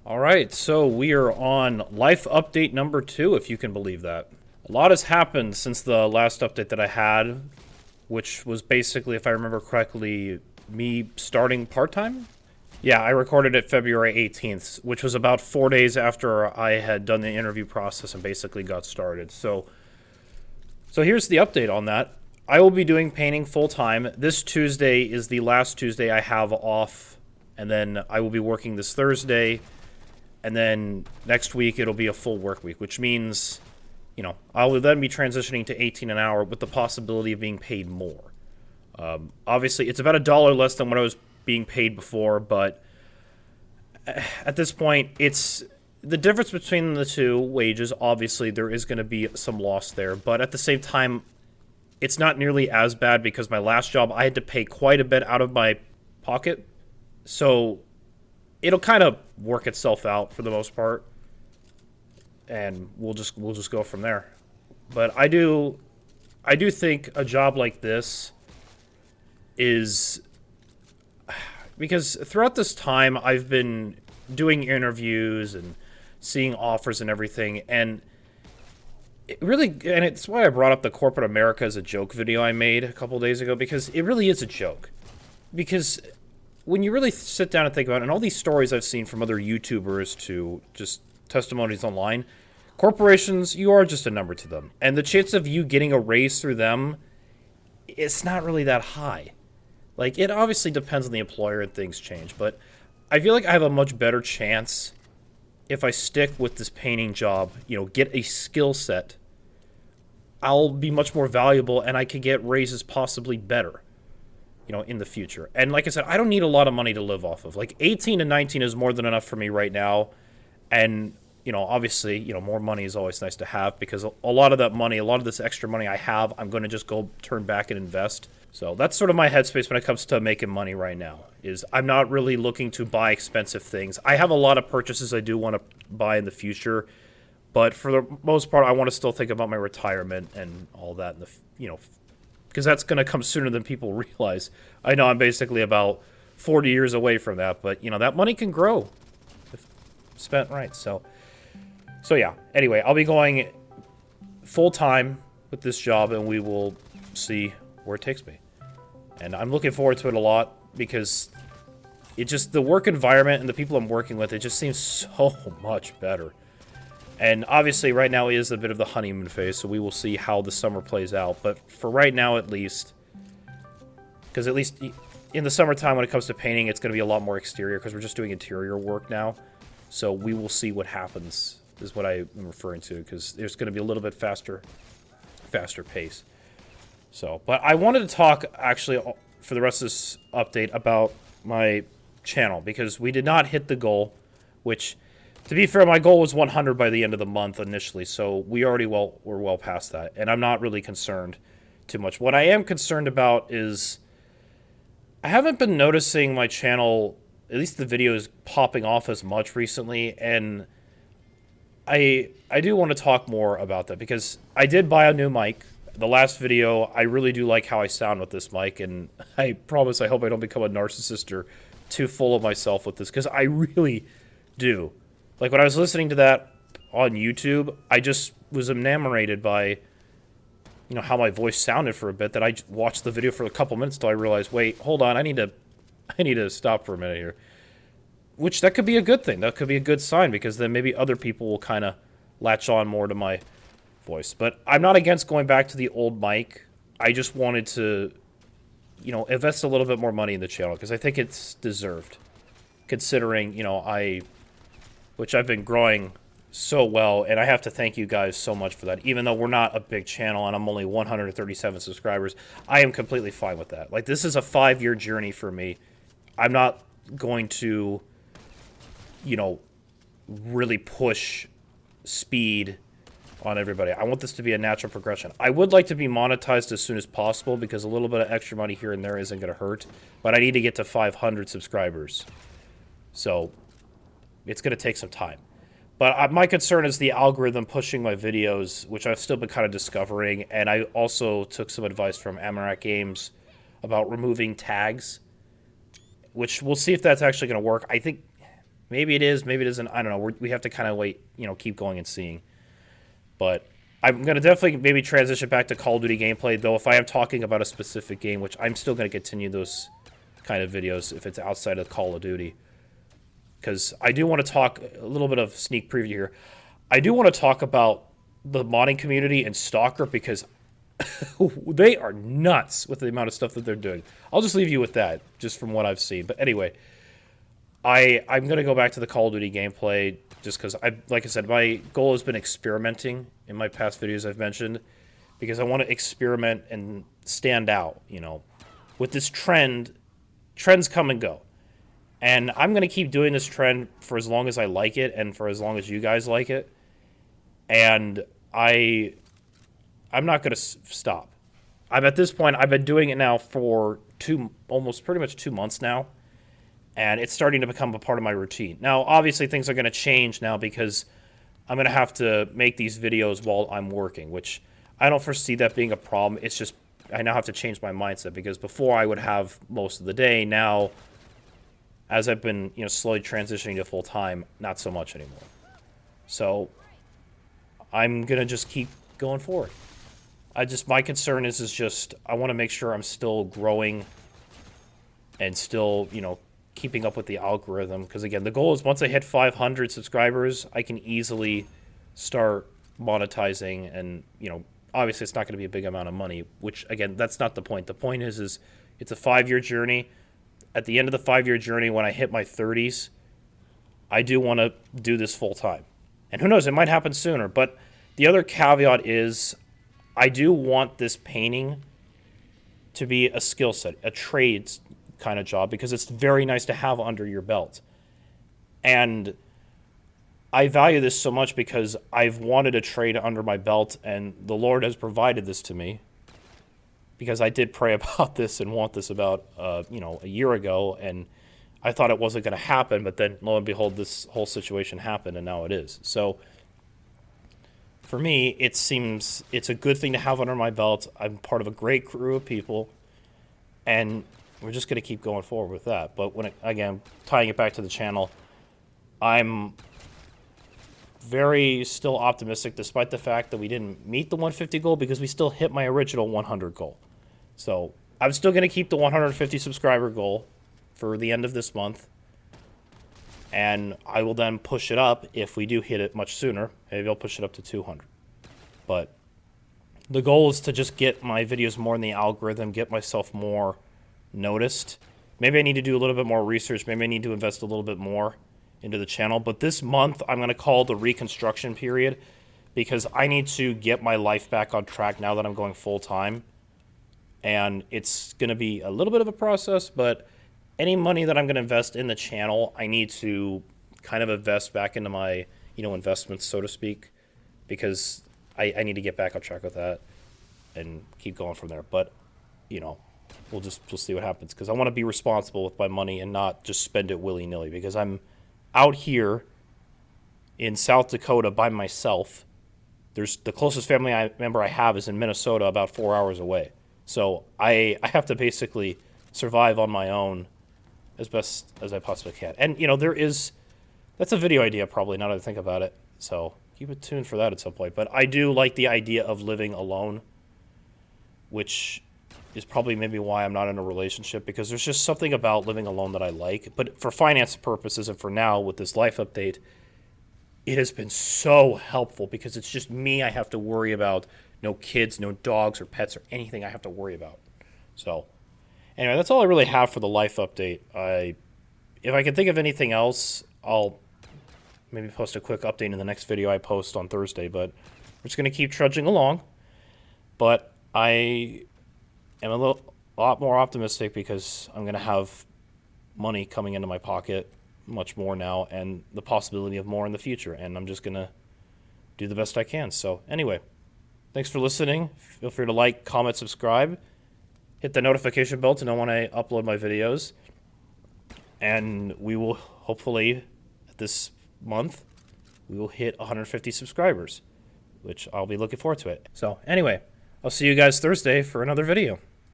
All right, so we are on life update number 2, if you can believe that. A lot has happened since the last update that I had, which was basically, if I remember correctly, me starting part-time? Yeah, I recorded it February 18th, which was about 4 days after I had done the interview process and basically got started. So here's the update on that. I will be doing painting full-time. This Tuesday is the last Tuesday I have off, and then I will be working this Thursday. And then next week it'll be a full work week, which means, I will then be transitioning to 18 an hour with the possibility of being paid more. Obviously, it's about $1 less than what I was being paid before, but at this point, it's the difference between the two wages. Obviously, there is going to be some loss there, but at the same time, it's not nearly as bad because my last job I had to pay quite a bit out of my pocket, so it'll kind of work itself out for the most part, and we'll just go from there. But I do think a job like this is, because throughout this time I've been doing interviews and seeing offers and everything, and it's why I brought up the corporate America as a joke video I made a couple days ago, because it really is a joke. Because when you really sit down and think about it, and all these stories I've seen from other YouTubers to just testimonies online, corporations, you are just a number to them. And the chance of you getting a raise through them, it's not really that high. Like, it obviously depends on the employer and things change, but I feel like I have a much better chance if I stick with this painting job, get a skill set. I'll be much more valuable and I could get raises possibly better, in the future. And like I said, I don't need a lot of money to live off of. Like 18 and 19 is more than enough for me right now. And, obviously, more money is always nice to have, because a lot of that money, a lot of this extra money I have, I'm going to just go turn back and invest. So that's sort of my headspace when it comes to making money right now, is I'm not really looking to buy expensive things. I have a lot of purchases I do want to buy in the future, but for the most part, I want to still think about my retirement and all that in the, because that's going to come sooner than people realize. I know I'm basically about 40 years away from that, but, that money can grow if spent right. So yeah. Anyway, I'll be going full-time with this job, and we will see where it takes me. And I'm looking forward to it a lot, because the work environment and the people I'm working with, it just seems so much better. And obviously, right now is a bit of the honeymoon phase, so we will see how the summer plays out. But for right now, at least, because at least in the summertime, when it comes to painting, it's going to be a lot more exterior, because we're just doing interior work now. So we will see what happens, is what I am referring to, because there's going to be a little bit faster pace. So, but I wanted to talk, actually, for the rest of this update about my channel, because we did not hit the goal, which, to be fair, my goal was 100 by the end of the month initially, so we already we're well past that, and I'm not really concerned too much. What I am concerned about is I haven't been noticing my channel, at least the videos, popping off as much recently, and I do want to talk more about that, because I did buy a new mic. The last video, I really do like how I sound with this mic, and I promise I hope I don't become a narcissist or too full of myself with this, because I really do. Like, when I was listening to that on YouTube, I just was enamored by, how my voice sounded for a bit, that I watched the video for a couple minutes till I realized, wait, hold on, I need to stop for a minute here. Which, that could be a good thing. That could be a good sign, because then maybe other people will kind of latch on more to my voice. But I'm not against going back to the old mic. I just wanted to, invest a little bit more money in the channel, because I think it's deserved, considering, which I've been growing so well, and I have to thank you guys so much for that. Even though we're not a big channel and I'm only 137 subscribers, I am completely fine with that. Like, this is a 5-year journey for me. I'm not going to, really push speed on everybody. I want this to be a natural progression. I would like to be monetized as soon as possible, because a little bit of extra money here and there isn't going to hurt, but I need to get to 500 subscribers. So it's going to take some time. But my concern is the algorithm pushing my videos, which I've still been kind of discovering, and I also took some advice from Amarak Games about removing tags, which we'll see if that's actually going to work. I think Maybe it is, maybe it isn't. I don't know. We have to kind of wait, keep going and seeing. But I'm going to definitely maybe transition back to Call of Duty gameplay, though if I am talking about a specific game, which I'm still going to continue those kind of videos if it's outside of Call of Duty. Because I do want to talk, a little bit of sneak preview here, I do want to talk about the modding community and Stalker, because they are nuts with the amount of stuff that they're doing. I'll just leave you with that, just from what I've seen. But anyway, I'm going to go back to the Call of Duty gameplay, just because, like I said, my goal has been experimenting in my past videos I've mentioned, because I want to experiment and stand out, with this trend. Trends come and go. And I'm going to keep doing this trend for as long as I like it and for as long as you guys like it. And I'm not going to stop. At this point, I've been doing it now for almost pretty much 2 months now. And it's starting to become a part of my routine. Now, obviously, things are going to change now because I'm going to have to make these videos while I'm working, which I don't foresee that being a problem. It's just I now have to change my mindset, because before I would have most of the day. Now, as I've been slowly transitioning to full time, not so much anymore. So I'm gonna just keep going forward. My concern is just I want to make sure I'm still growing and still keeping up with the algorithm, because again, the goal is once I hit 500 subscribers, I can easily start monetizing, and obviously it's not going to be a big amount of money, which again, that's not the point. The point is it's a 5-year journey. At the end of the 5-year journey, when I hit my 30s, I do want to do this full time. And who knows, it might happen sooner. But the other caveat is I do want this painting to be a skill set, a trade kind of job, because it's very nice to have under your belt. And I value this so much because I've wanted a trade under my belt, and the Lord has provided this to me, because I did pray about this and want this about, a year ago, and I thought it wasn't going to happen, but then lo and behold, this whole situation happened, and now it is. So for me, it seems it's a good thing to have under my belt. I'm part of a great crew of people, and we're just going to keep going forward with that. But again, tying it back to the channel, I'm very still optimistic, despite the fact that we didn't meet the 150 goal, because we still hit my original 100 goal. So I'm still going to keep the 150 subscriber goal for the end of this month, and I will then push it up if we do hit it much sooner. Maybe I'll push it up to 200. But the goal is to just get my videos more in the algorithm, get myself more noticed. Maybe I need to do a little bit more research. Maybe I need to invest a little bit more into the channel. But this month, I'm going to call the reconstruction period, because I need to get my life back on track now that I'm going full time. And it's going to be a little bit of a process, but any money that I'm going to invest in the channel, I need to kind of invest back into my, investments, so to speak, because I need to get back on track with that and keep going from there. But, we'll see what happens, because I want to be responsible with my money and not just spend it willy-nilly, because I'm out here in South Dakota by myself. The closest family member I have is in Minnesota, about 4 hours away. So I have to basically survive on my own as best as I possibly can. And, that's a video idea probably, now that I think about it. So keep it tuned for that at some point. But I do like the idea of living alone, which is probably maybe why I'm not in a relationship, because there's just something about living alone that I like. But for finance purposes and for now with this life update, it has been so helpful, because it's just me I have to worry about. No kids, no dogs or pets or anything I have to worry about. So anyway, that's all I really have for the life update. If I can think of anything else, I'll maybe post a quick update in the next video I post on Thursday. But we're just going to keep trudging along. But I am a lot more optimistic, because I'm going to have money coming into my pocket much more now, and the possibility of more in the future. And I'm just going to do the best I can. So anyway, thanks for listening. Feel free to like, comment, subscribe. Hit the notification bell to know when I upload my videos. And we will hopefully, this month, we will hit 150 subscribers, which I'll be looking forward to it. So anyway, I'll see you guys Thursday for another video.